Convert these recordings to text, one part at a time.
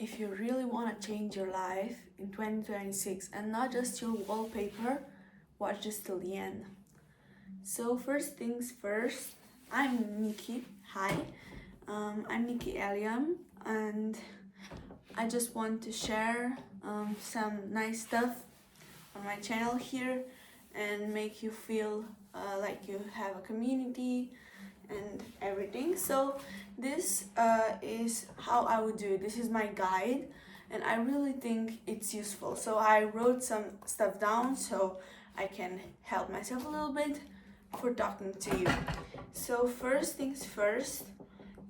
if you really want to change your life in 2026 and not just your wallpaper, watch this till the end. So first things first, I'm Nikki. Hi, I'm Nikki Eliam, and I just want to share some nice stuff on my channel here and make you feel like you have a community and everything. So this is how I would do it. This is my guide, and I really think it's useful. So I wrote some stuff down so I can help myself a little bit for talking to you. So first things first,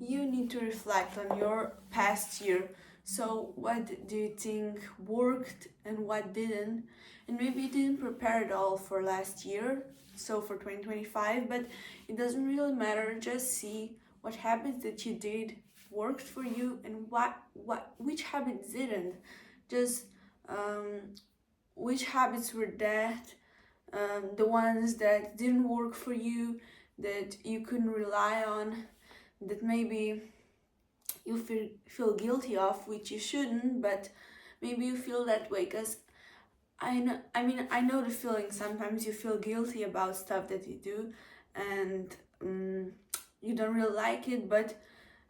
you need to reflect on your past year. So what do you think worked and what didn't? And maybe you didn't prepare at all for last year, so for 2025, but it doesn't really matter. Just see what habits that you did worked for you and which habits didn't. Just which habits were that, the ones that didn't work for you, that you couldn't rely on, that maybe you feel guilty of, which you shouldn't, but maybe you feel that way because I know the feeling. Sometimes you feel guilty about stuff that you do and you don't really like it, but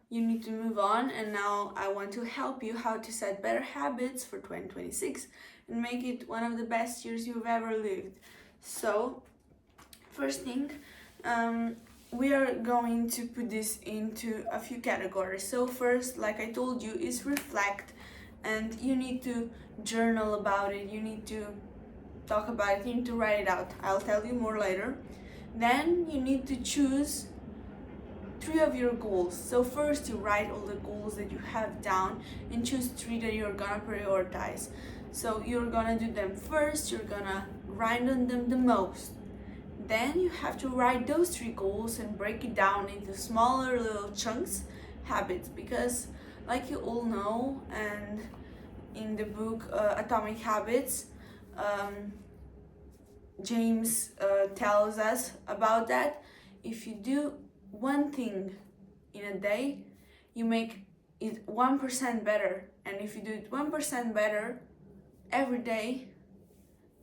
you need to move on. And now I want to help you how to set better habits for 2026 and make it one of the best years you've ever lived. So first thing, we are going to put this into a few categories. So first, like I told you, is reflect, and you need to journal about it, you need to talk about it, you need to write it out. I'll tell you more later. Then you need to choose 3 of your goals. So first you write all the goals that you have down and choose 3 that you're gonna prioritize. So you're gonna do them first, you're gonna grind on them the most. Then you have to write those 3 goals and break it down into smaller little chunks, habits, because like you all know, and in the book Atomic Habits, James tells us about that. If you do one thing in a day, you make it 1% better, and if you do it 1% better every day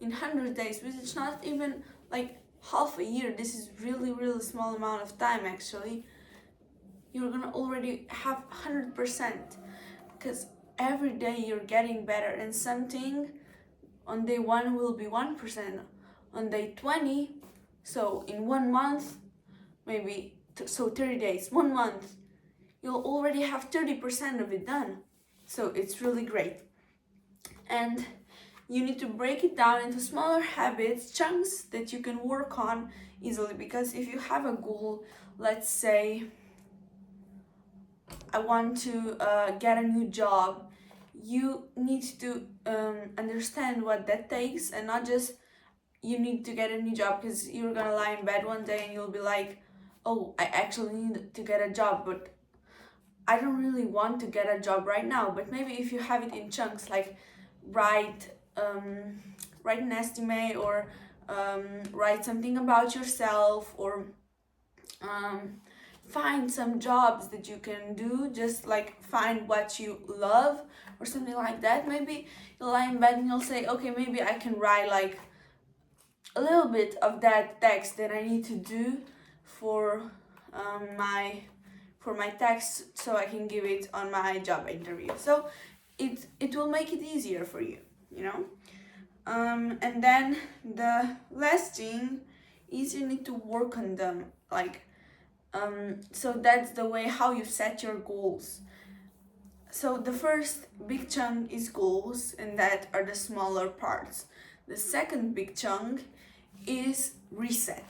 in 100 days, which is not even like half a year, this is really small amount of time actually, you're gonna already have 100%, because every day you're getting better, and something on day 1 will be 1%, on day 20, so in 1 month, maybe so 30 days, 1 month, you'll already have 30% of it done. So it's really great. And you need to break it down into smaller habits, chunks that you can work on easily. Because if you have a goal, let's say I want to get a new job, you need to understand what that takes, and not just you need to get a new job because you're gonna lie in bed one day and you'll be like, oh, I actually need to get a job, but I don't really want to get a job right now. But maybe if you have it in chunks, like write an estimate, or write something about yourself, or find some jobs that you can do, just like find what you love or something like that. Maybe you'll lie in bed and you'll say, okay, maybe I can write like a little bit of that text that I need to do for my text, so I can give it on my job interview. So it will make it easier for you, you know. And then the last thing is you need to work on them, like so that's the way how you set your goals. So the first big chunk is goals, and that are the smaller parts. The second big chunk is reset.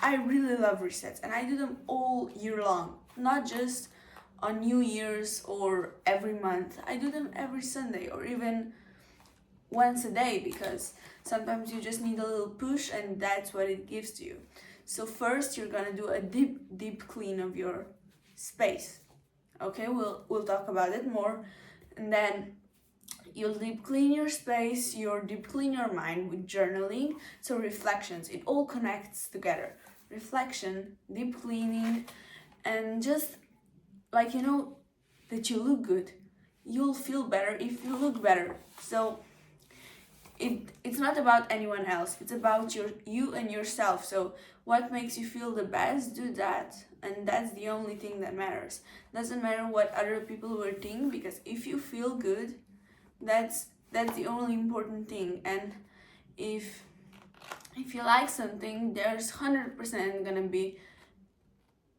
I really love resets, and I do them all year long, not just on New Year's or every month. I do them every Sunday, or even once a day, because sometimes you just need a little push, and that's what it gives to you. So first you're gonna do a deep clean of your space. Okay, we'll talk about it more. And then you'll deep clean your space, you'll deep clean your mind with journaling. So reflections, it all connects together. Reflection, deep cleaning, and just like, you know, that you look good. you'll feel better if you look better. So it's not about anyone else, it's about you and yourself. So what makes you feel the best, do that, and that's the only thing that matters. Doesn't matter what other people will think, because if you feel good, that's the only important thing. And if you like something, there's 100% gonna be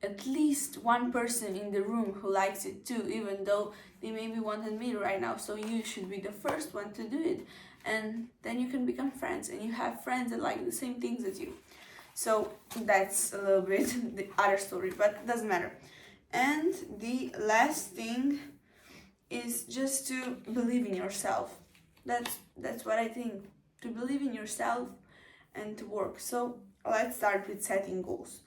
at least one person in the room who likes it too, even though they maybe won't admit it right now. So you should be the first one to do it, and then you can become friends, and you have friends that like the same things as you. So that's a little bit the other story, but it doesn't matter. And the last thing is just to believe in yourself. That's what I think, to believe in yourself and to work. So let's start with setting goals.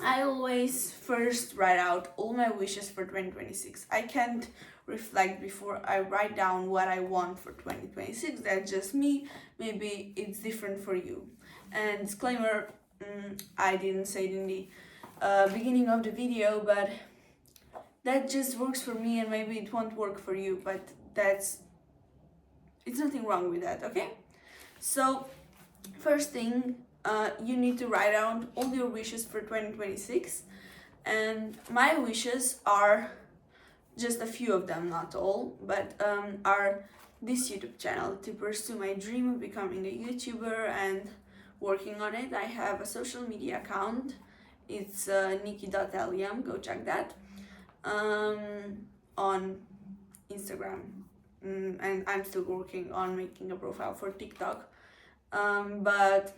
I always first write out all my wishes for 2026. I can't reflect before I write down what I want for 2026. That's just me. Maybe it's different for you. And disclaimer, I didn't say it in the beginning of the video, but that just works for me, and maybe it won't work for you, but it's nothing wrong with that, okay? So first thing, you need to write down all your wishes for 2026, and my wishes are just a few of them, not all, but are this YouTube channel, to pursue my dream of becoming a YouTuber and working on it. I have a social media account, it's nikki.liam, go check that, on Instagram, and I'm still working on making a profile for TikTok. But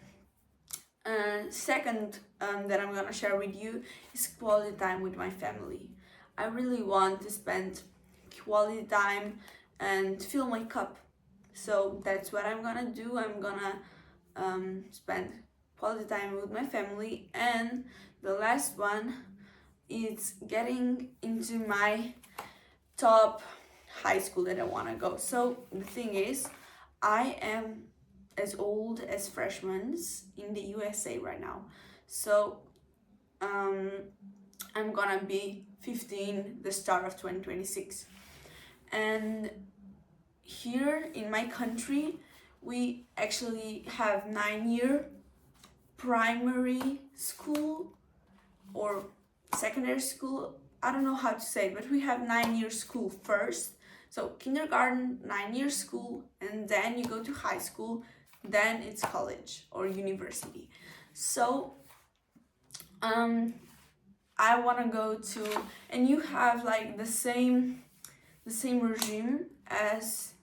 second, that I'm gonna share with you is quality time with my family. I really want to spend quality time and fill my cup. So that's what I'm gonna do. I'm gonna spend quality time with my family. And the last one is getting into my top high school that I wanna go. So the thing is, I am as old as freshmen in the USA right now. So I'm gonna be 15 the start of 2026. And here in my country, we actually have 9-year primary school or secondary school. I don't know how to say it, but we have 9-year school first. So kindergarten, 9-year school, and then you go to high school, then it's college or university. So I want to go to, and you have like the same regime as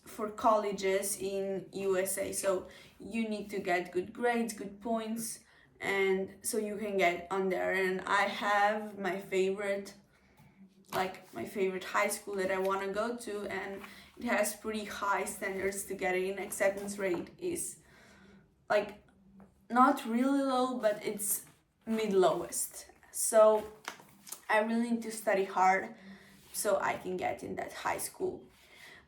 for colleges in USA. So you need to get good grades, good points, and so you can get on there. And I have my favorite high school that I want to go to, and it has pretty high standards to get in. Acceptance rate is like not really low, but it's mid lowest. So I really need to study hard so I can get in that high school.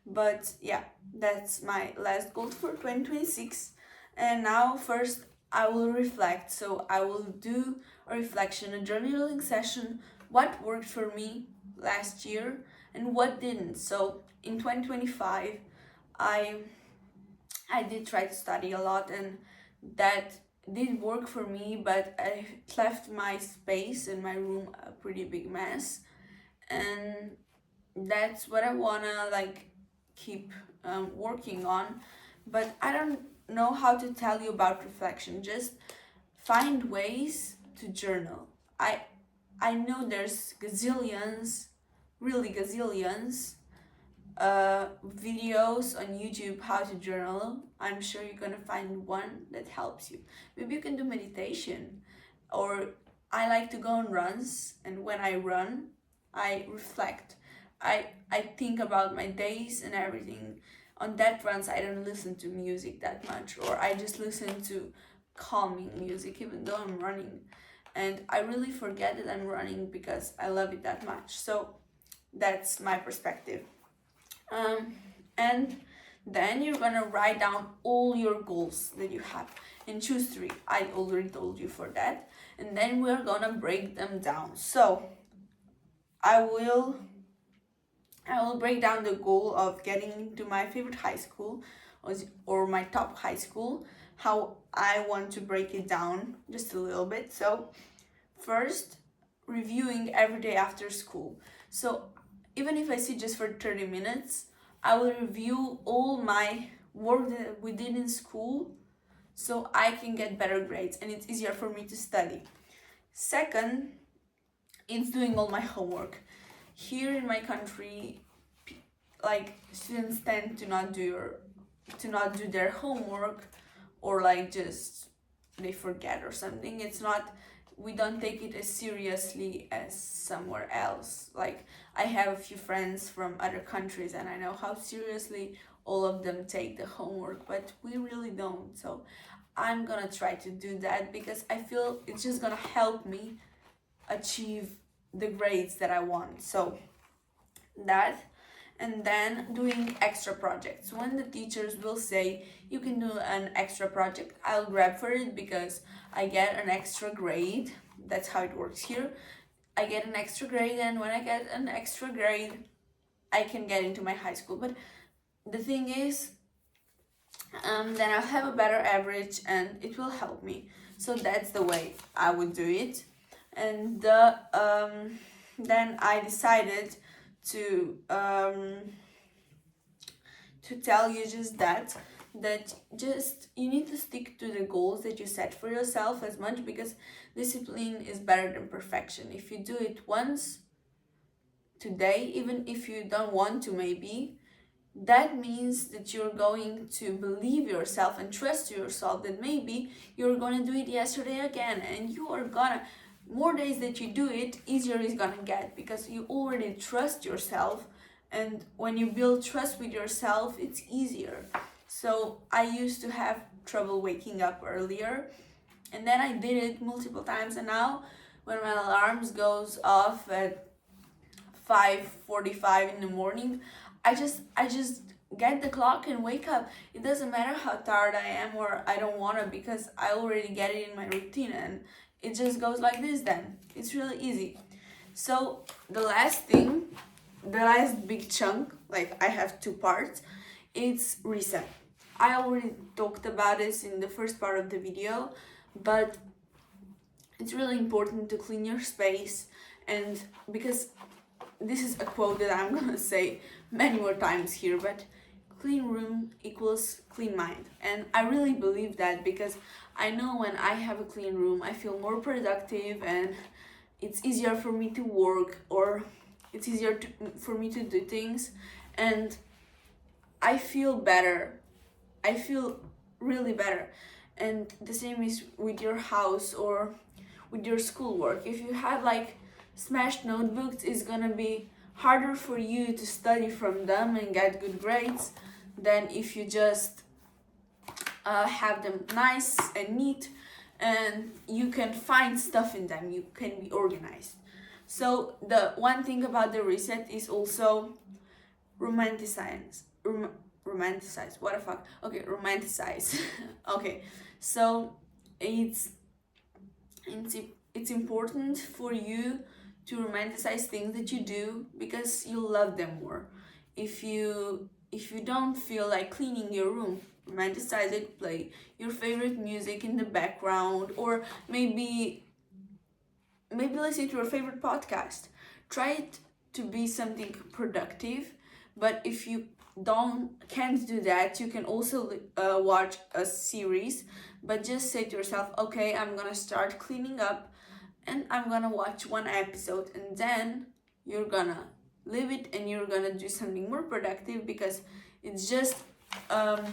But yeah, that's my last goal for 2026. And now first I will reflect. So I will do a reflection, a journaling session, what worked for me last year and what didn't. So in 2025, I did try to study a lot, and that did work for me, but I left my space in my room a pretty big mess, and that's what I wanna keep working on. But I don't know how to tell you about reflection. Just find ways to journal. I know there's gazillions, really gazillions, videos on YouTube how to journal. I'm sure you're gonna find one that helps you. Maybe you can do meditation, or I like to go on runs, and when I run, I reflect. I think about my days and everything. On that runs, I don't listen to music that much, or I just listen to calming music even though I'm running. And I really forget that I'm running because I love it that much. So that's my perspective. And then you're gonna write down all your goals that you have and choose 3. I already told you for that. And then we're gonna break them down. So I will break down the goal of getting to my favorite high school or my top high school, how I want to break it down just a little bit. So first, reviewing every day after school. So even if I sit just for 30 minutes, I will review all my work that we did in school so I can get better grades and it's easier for me to study. Second, it's doing all my homework. Here in my country, like students tend to not do their homework, or like just they forget or something. It's not, we don't take it as seriously as somewhere else. Like I have a few friends from other countries and I know how seriously all of them take the homework, but we really don't. So I'm gonna try to do that because I feel it's just gonna help me achieve the grades that I want. So that, and then doing extra projects. When the teachers will say you can do an extra project, I'll grab for it because I get an extra grade. That's how it works here. I get an extra grade, and when I get an extra grade, I can get into my high school. But the thing is, then I'll have a better average and it will help me. So that's the way I would do it. And then I decided to tell you just that just you need to stick to the goals that you set for yourself as much, because discipline is better than perfection. If you do it once today, even if you don't want to, maybe that means that you're going to believe yourself and trust yourself that maybe you're gonna do it yesterday again, and you are gonna, more days that you do it, easier it's gonna get because you already trust yourself. And when you build trust with yourself, it's easier. So I used to have trouble waking up earlier, and then I did it multiple times, and now when my alarms goes off at 5:45 in the morning, I just get the clock and wake up. It doesn't matter how tired I am or I don't want to, because I already get it in my routine and it just goes like this. Then it's really easy. So the last thing, the last big chunk, like I have two parts, it's reset. I already talked about this in the first part of the video, but it's really important to clean your space. And because this is a quote that I'm gonna say many more times here, but clean room equals clean mind. And I really believe that because I know when I have a clean room, I feel more productive and it's easier for me to work, or it's easier for me to do things, and I feel better. I feel really better. And the same is with your house or with your schoolwork. If you have like smashed notebooks, it's gonna be harder for you to study from them and get good grades than if you just have them nice and neat and you can find stuff in them, you can be organized. So the one thing about the reset is also romanticize what the fuck, okay, romanticize. Okay, so it's important for you to romanticize things that you do because you love them more. If you don't feel like cleaning your room, romanticize it, play your favorite music in the background, or maybe listen to your favorite podcast. Try it to be something productive. But if you can't do that, you can also watch a series, but just say to yourself, okay, I'm gonna start cleaning up and I'm gonna watch one episode, and then you're gonna leave it and you're gonna do something more productive, because it's just a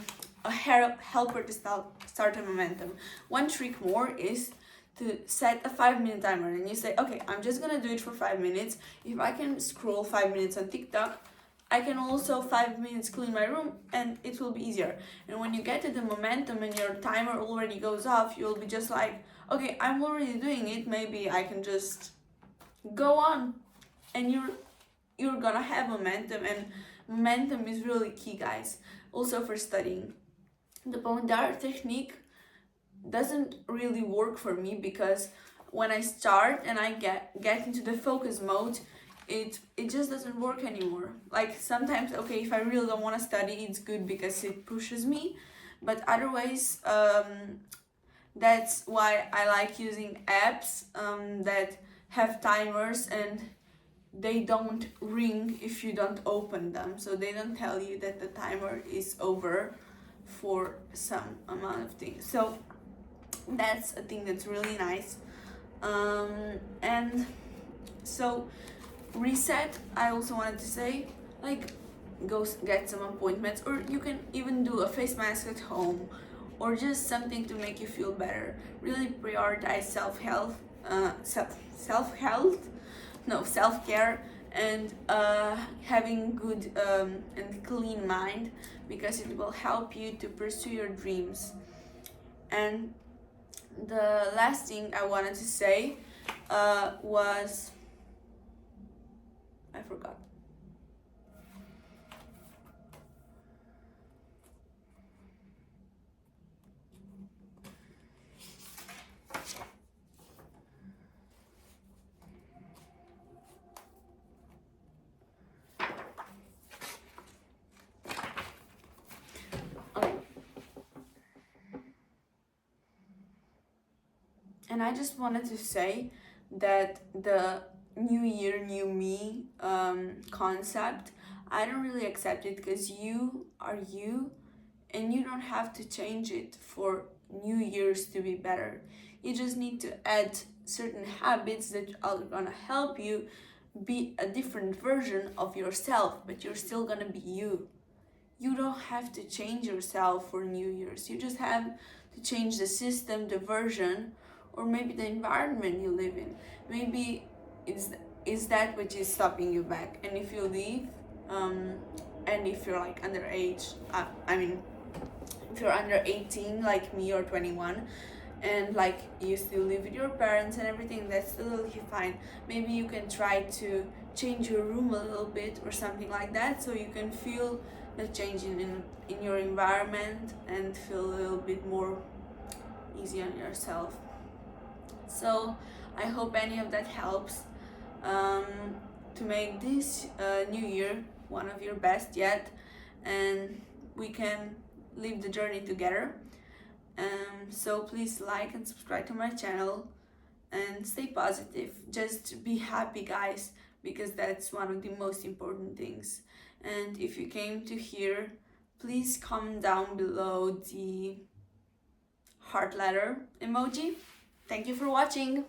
helper to start a momentum. One trick more is to set a 5-minute timer, and you say, okay, I'm just gonna do it for 5 minutes. If I can scroll 5 minutes on TikTok, I can also 5 minutes clean my room, and it will be easier. And when you get to the momentum and your timer already goes off, you'll be just like, okay, I'm already doing it, maybe I can just go on. And you're gonna have momentum, and momentum is really key, guys, also for studying. The Pomodoro technique doesn't really work for me, because when I start and I get into the focus mode, it just doesn't work anymore. Like sometimes, okay, if I really don't want to study, it's good because it pushes me, but otherwise, that's why I like using apps that have timers and they don't ring if you don't open them, so they don't tell you that the timer is over for some amount of things. So that's a thing that's really nice. And so reset, I also wanted to say, like, go get some appointments, or you can even do a face mask at home, or just something to make you feel better. Really prioritize self-health, self-care, and having good and clean mind, because it will help you to pursue your dreams. And the last thing I wanted to say was, I forgot. Okay. And I just wanted to say that the new year, new me concept, I don't really accept it, because you are you and you don't have to change it for new years to be better. You just need to add certain habits that are gonna help you be a different version of yourself, but you're still gonna be you. You don't have to change yourself for new year's. You just have to change the system, the version, or maybe the environment you live in. Maybe is that which is stopping you back. And if you leave, and if you're like underage, I mean, if you're under 18 like me, or 21, and like you still live with your parents and everything, that's totally fine. Maybe you can try to change your room a little bit or something like that, so you can feel the change in your environment and feel a little bit more easy on yourself. So I hope any of that helps to make this new year one of your best yet, and we can live the journey together. So please like and subscribe to my channel and stay positive. Just be happy, guys, because that's one of the most important things. And if you came to here, please comment down below the heart letter emoji. Thank you for watching.